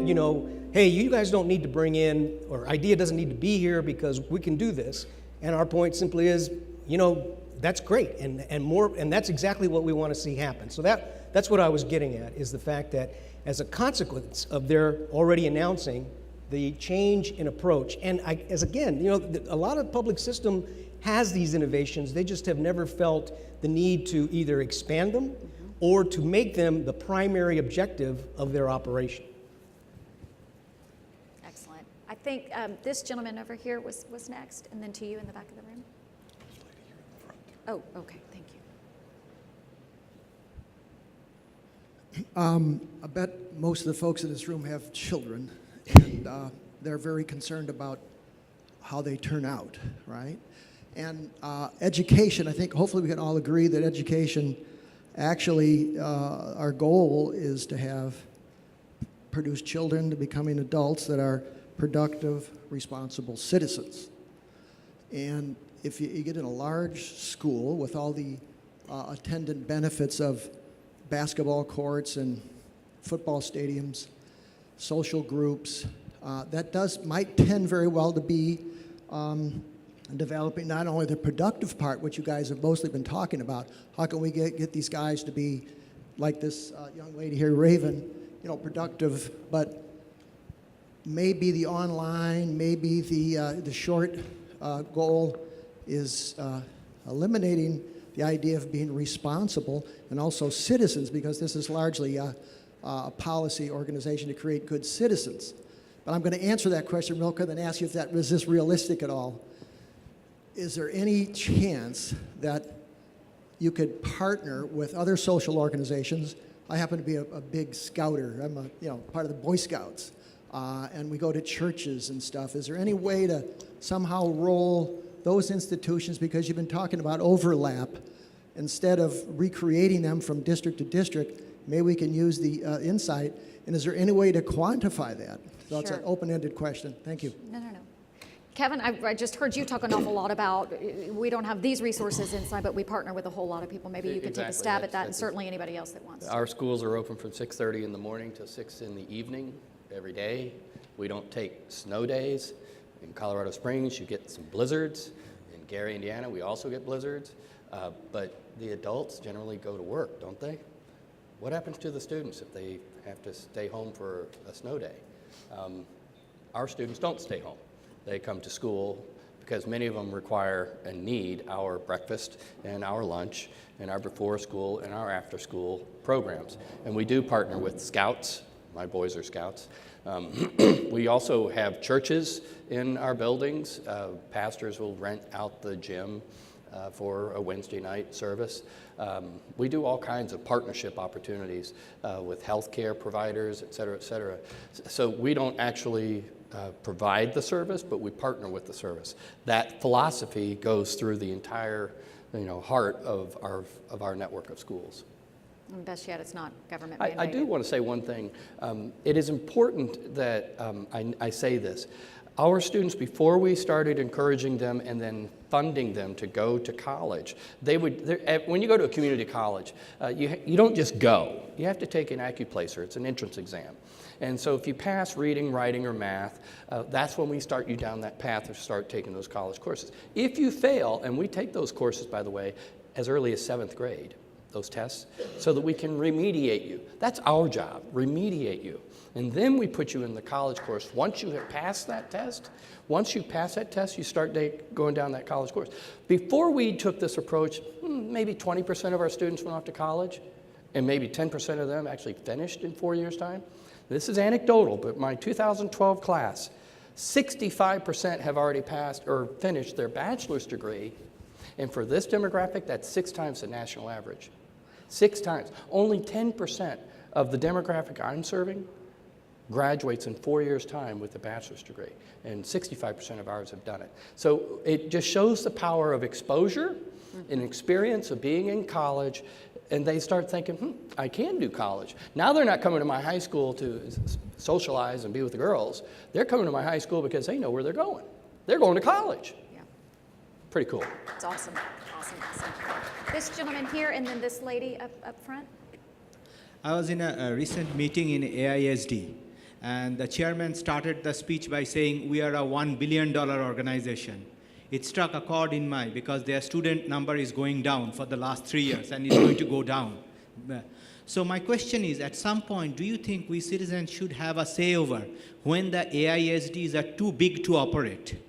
hey, you guys don't need to bring in, or IDEA doesn't need to be here because we can do this. And our point simply is, that's great, and more, and that's exactly what we want to see happen. So that's what I was getting at, is the fact that as a consequence of their already announcing the change in approach, and a lot of public system has these innovations, they just have never felt the need to either expand them or to make them the primary objective of their operation. Excellent. I think this gentleman over here was next, and then to you in the back of the room. Oh, okay, thank you. I bet most of the folks in this room have children, and they're very concerned about how they turn out, right? And education, I think hopefully we can all agree that education, actually our goal is to produce children to becoming adults that are productive, responsible citizens. And if you get in a large school with all the attendant benefits of basketball courts and football stadiums, social groups, that might tend very well to be developing not only the productive part, which you guys have mostly been talking about. How can we get these guys to be like this young lady here, Raven, productive, but maybe the online, maybe the short goal is eliminating the idea of being responsible and also citizens, because this is largely a policy organization to create good citizens. But I'm going to answer that question real quick and ask you if that is this realistic at all. Is there any chance that you could partner with other social organizations? I happen to be a big scouter. I'm part of the Boy Scouts, and we go to churches and stuff. Is there any way to somehow roll those institutions, because you've been talking about overlap, instead of recreating them from district to district, maybe we can use the insight, and is there any way to quantify that? So it's an open-ended question. Thank you. No. Kevin, I just heard you talk an awful lot about, we don't have these resources inside, but we partner with a whole lot of people. Maybe you could take a stab at that, and certainly anybody else that wants to. Our schools are open from 6:30 in the morning to 6 in the evening every day. We don't take snow days. In Colorado Springs, you get some blizzards. In Gary, Indiana, we also get blizzards. But the adults generally go to work, don't they? What happens to the students if they have to stay home for a snow day? Our students don't stay home. They come to school because many of them require and need our breakfast and our lunch and our before school and our after school programs. And we do partner with Scouts, My boys are scouts. We also have churches in our buildings. Pastors will rent out the gym for a Wednesday night service. We do all kinds of partnership opportunities with healthcare providers, et cetera, et cetera. So we don't actually provide the service, but we partner with the service. That philosophy goes through the entire, heart of our network of schools. And best yet, it's not government mandated. I do want to say one thing. It is important that I say this. Our students, before we started encouraging them and then funding them to go to college, when you go to a community college, you don't just go. You have to take an AccuPlacer. It's an entrance exam. And so if you pass reading, writing, or math, that's when we start you down that path to start taking those college courses. If you fail, and we take those courses, by the way, as early as 7th grade, those tests, so that we can remediate you. That's our job, remediate you. And then we put you in the college course. Once you have passed that test, you start going down that college course. Before we took this approach, maybe 20% of our students went off to college, and maybe 10% of them actually finished in 4 years' time. This is anecdotal, but my 2012 class, 65% have already passed or finished their bachelor's degree. And for this demographic, that's 6 times the national average. 6 times. Only 10% of the demographic I'm serving graduates in 4 years' time with a bachelor's degree, and 65% of ours have done it. So it just shows the power of exposure and experience of being in college, and they start thinking, I can do college. Now they're not coming to my high school to socialize and be with the girls. They're coming to my high school because they know where they're going. They're going to college. Yeah. Pretty cool. It's awesome. Awesome. This gentleman here, and then this lady up front. I was in a recent meeting in AISD, and the chairman started the speech by saying, we are a $1 billion organization. It struck a chord in my, because their student number is going down for the last 3 years, and it's going to go down. So my question is, at some point, do you think we citizens should have a say over when the AISDs are too big to operate?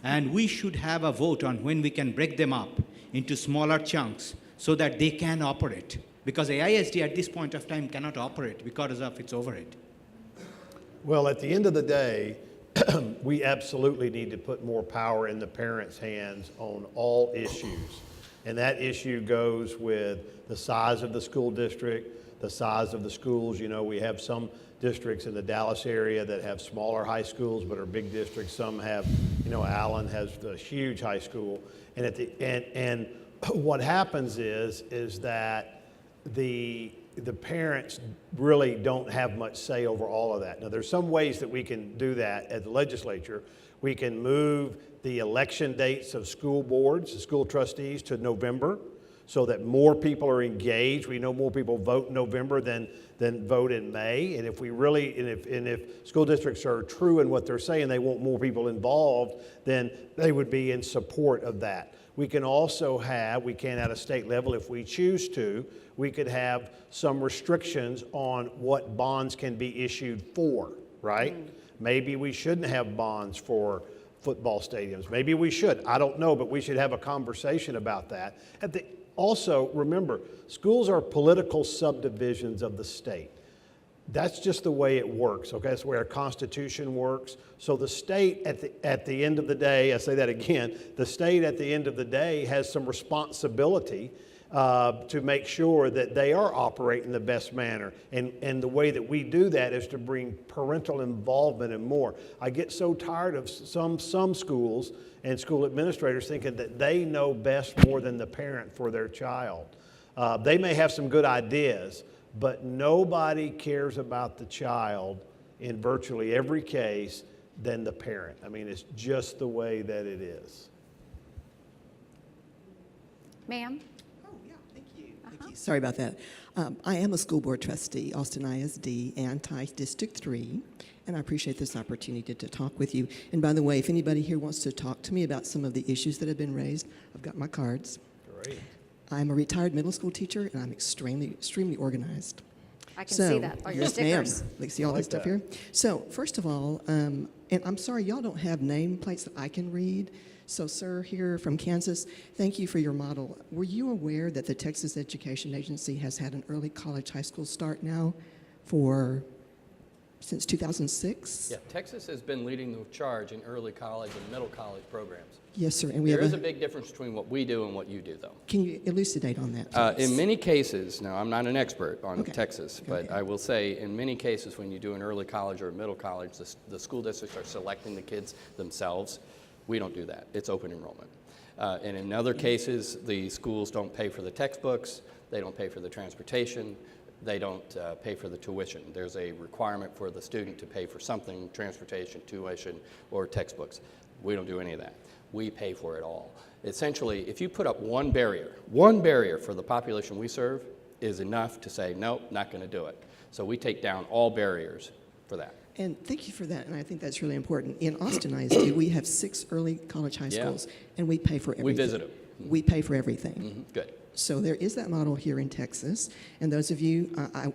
And we should have a vote on when we can break them up into smaller chunks so that they can operate. Because AISD at this point of time cannot operate because of its overhead. Well, at the end of the day, we absolutely need to put more power in the parents' hands on all issues. And that issue goes with the size of the school district, the size of the schools. We have some districts in the Dallas area that have smaller high schools but are big districts. Some have, Allen has the huge high school. And what happens is that the parents really don't have much say over all of that. Now, there's some ways that we can do that at the legislature. We can move the election dates of school boards, the school trustees, to November so that more people are engaged. We know more people vote in November than vote in May. And if if school districts are true in what they're saying, they want more people involved, then they would be in support of that. We can also we can at a state level, if we choose to, we could have some restrictions on what bonds can be issued for, right? Maybe we shouldn't have bonds for football stadiums. Maybe we should. I don't know, but we should have a conversation about that. Also, remember, schools are political subdivisions of the state. That's just the way it works, okay? That's the way our Constitution works. So the state, at the end of the day, I say that again, the state at the end of the day has some responsibility to make sure that they are operating the best manner. And the way that we do that is to bring parental involvement and more. I get so tired of some schools and school administrators thinking that they know best more than the parent for their child. They may have some good ideas, but nobody cares about the child in virtually every case than the parent. I mean, it's just the way that it is. Ma'am? Oh, yeah, thank you. Thank you. Sorry about that. I am a school board trustee, Austin ISD, District 3, and I appreciate this opportunity to talk with you. And by the way, if anybody here wants to talk to me about some of the issues that have been raised, I've got my cards. Great. I'm a retired middle school teacher, and I'm extremely organized. I can see that by your yes, stickers. ma'am. Like, see all this stuff here? So, first of all, and I'm sorry, y'all don't have nameplates that I can read. So, sir, here from Kansas, thank you for your model. Were you aware that the Texas Education Agency has had an early college high school start now for since 2006? Yeah, Texas has been leading the charge in early college and middle college programs. Yes, sir. And we There have is a big difference between what we do and what you do, though. Can you elucidate on that, please? In many cases, now I'm not an expert on Okay. Texas, but I will say in many cases when you do an early college or a middle college, the school districts are selecting the kids themselves. We don't do that. It's open enrollment. And in other cases, the schools don't pay for the textbooks, they don't pay for the transportation, they don't pay for the tuition. There's a requirement for the student to pay for something, transportation, tuition, or textbooks. We don't do any of that. We pay for it all. Essentially, if you put up one barrier for the population we serve is enough to say, nope, not going to do it. So we take down all barriers for that. And thank you for that, and I think that's really important. In Austin ISD, we have 6 early college high schools, and we pay for everything. We visit them. We pay for everything. Good. So there is that model here in Texas, and those of you,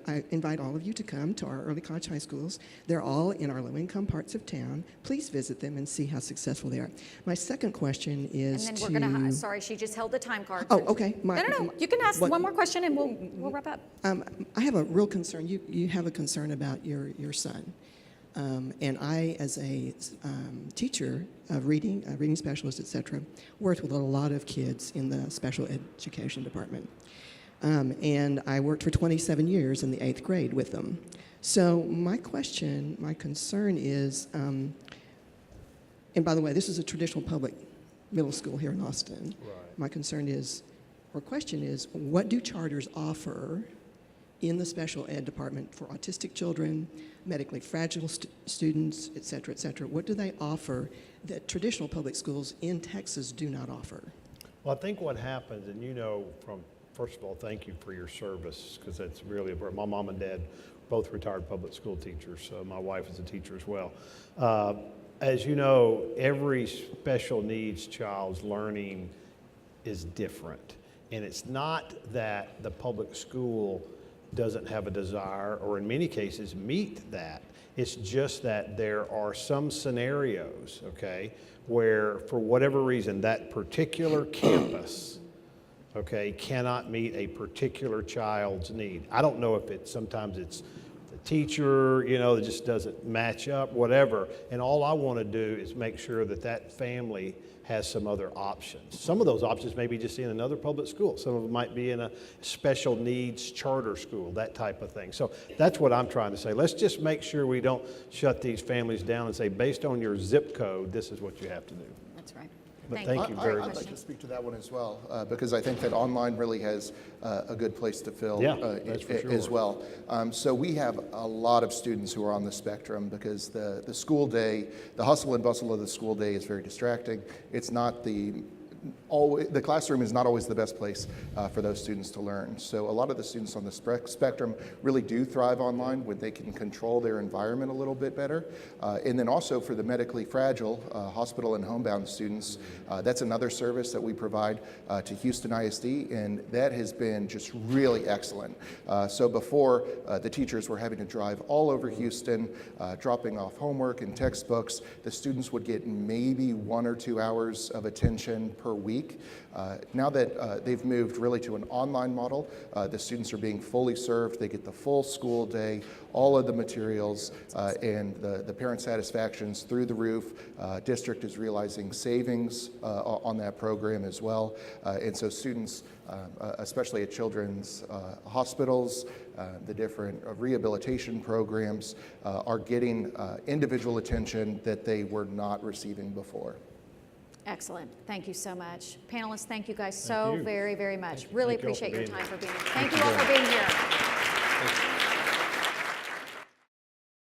I invite all of you to come to our early college high schools. They're all in our low-income parts of town. Please visit them and see how successful they are. My second question is And then we're going to, sorry, she just held the time card. Oh, okay. No. You can ask one more question and we'll wrap up. I have a real concern. You have a concern about your son. And I, as a teacher of reading, a reading specialist, et cetera, worked with a lot of kids in the special education department. And I worked for 27 years in the 8th grade with them. So my concern is, and by the way, this is a traditional public middle school here in Austin. Right. My concern is, or question is, what do charters offer in the special ed department for autistic children, medically fragile students, et cetera, et cetera? What do they offer that traditional public schools in Texas do not offer? Well, I think what happens, and you know from, first of all, thank you for your service, because that's really important. My mom and dad, both retired public school teachers, so my wife is a teacher as well. As you know, every special needs child's learning is different. And it's not that the public school doesn't have a desire, or in many cases meet that. It's just that there are some scenarios, okay, where for whatever reason that particular campus, okay, cannot meet a particular child's need. I don't know if sometimes it's the teacher, you know, that just doesn't match up, whatever. And all I want to do is make sure that that family has some other options. Some of those options may be just in another public school. Some of them might be in a special needs charter school, that type of thing. So that's what I'm trying to say. Let's just make sure we don't shut these families down and say, based on your zip code, this is what you have to do. That's right. But thank you very I'd much. like to speak to that one as well, because I think that online really has a good place to fill that's for sure. as well. So we have a lot of students who are on the spectrum because the school day, the hustle and bustle of the school day is very distracting. It's not the classroom is not always the best place for those students to learn. So a lot of the students on the spectrum really do thrive online when they can control their environment a little bit better. And then also for the medically fragile hospital and homebound students, that's another service that we provide to Houston ISD, and that has been just really excellent. So before, the teachers were having to drive all over Houston, dropping off homework and textbooks. The students would get maybe 1 or 2 hours of attention per week. Now that they've moved really to an online model, the students are being fully served. They get the full school day, all of the materials, and the parent satisfaction's through the roof. District is realizing savings on that program as well. And so students, especially at children's hospitals, the different rehabilitation programs, are getting individual attention that they were not receiving before. Excellent. Thank you so much. Panelists, thank you guys so you. very, very much. Really Thank you all for appreciate your being time here. for being here. Thank you all for being here.